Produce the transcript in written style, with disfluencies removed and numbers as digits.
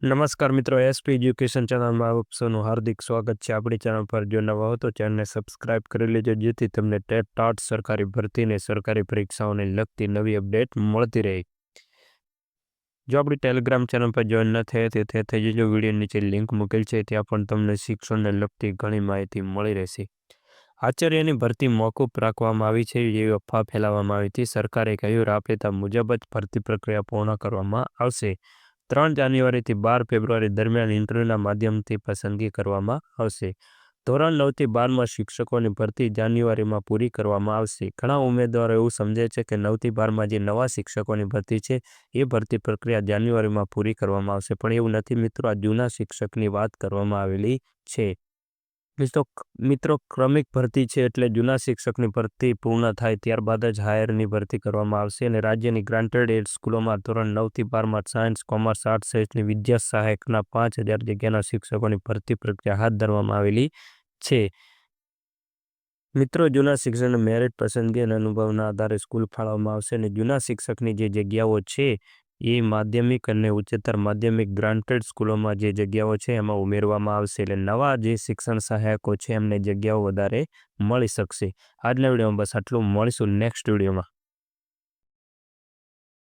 નમસ્કાર મિત્રો, SP education ચેનલમાં આપ સૌનું હાર્દિક સ્વાગત છે। આપણી ચેનલ પર જો નવા હો તો ચેનલને સબસ્ક્રાઇબ કરી લેજો, જેથી તમને ટાટ સરકારી ભરતીને સરકારી પરીક્ષાઓને લગતી નવી અપડેટ મળતી રહે। જો આપણી ટેલિગ્રામ ચેનલ પર જોઈન ન થયા તે થઈ જજો। વિડીયો નીચે લિંક મૂકેલ છે, ત્યાં પણ તમને શિક્ષણને લગતી ઘણી માહિતી મળી રહેશે। આચાર્યની ભરતી મોકૂફ રાખવામાં આવી છે એવી અફવા ફેલાવવામાં આવી હતી। સરકારે કહ્યું રાબેતા મુજબ જ ભરતી પ્રક્રિયા પૂર્ણ કરવામાં આવશે। 3 જાન્યુઆરીથી 12 ફેબ્રુઆરી દરમિયાન ઇન્ટરવ્યૂના માધ્યમથી પસંદગી કરવામાં આવશે। ધોરણ 9થી 12માં શિક્ષકોની ભરતી જાન્યુઆરીમાં પૂરી કરવામાં આવશે। ઘણા ઉમેદવારો એવું સમજે છે કે 9થી 12માં જે નવા શિક્ષકોની ભરતી છે એ ભરતી પ્રક્રિયા જાન્યુઆરીમાં પૂરી કરવામાં આવશે, પણ એવું નથી મિત્રો। આ જૂના શિક્ષકની વાત કરવામાં આવેલી છે। મિત્રો, ક્રમિક ભરતી છે એટલે જૂના શિક્ષકની ભરતી પૂર્ણ થાય ત્યારબાદ જ હાયરની ભરતી કરવામાં આવશે અને રાજ્યની ગ્રાન્ટેડ એડ સ્કૂલોમાં ધોરણ 9થી 12માં સાયન્સ, કોમર્સ, આર્ટ્સ સહિતની વિદ્યા સહાયકના 5,000 જગ્યાના શિક્ષકોની ભરતી પ્રક્રિયા હાથ ધરવામાં આવેલી છે। મિત્રો, જૂના શિક્ષકને મેરિટ, પસંદગી અને અનુભવના આધારે સ્કૂલ ફાળવવામાં આવશે અને જૂના શિક્ષકની જે જગ્યાઓ છે એ માધ્યમિક અને ઉચ્ચતર માધ્યમિક ગ્રાન્ટેડ સ્કૂલોમાં જે જગ્યાઓ છે એમાં ઉમેરવામાં આવશે। એટલે નવા જે શિક્ષણ સહાયકો છે એમને જગ્યાઓ વધારે મળી શકશે। આજના વિડીયોમાં બસ આટલું, મળીશું નેક્સ્ટ વિડીયોમાં।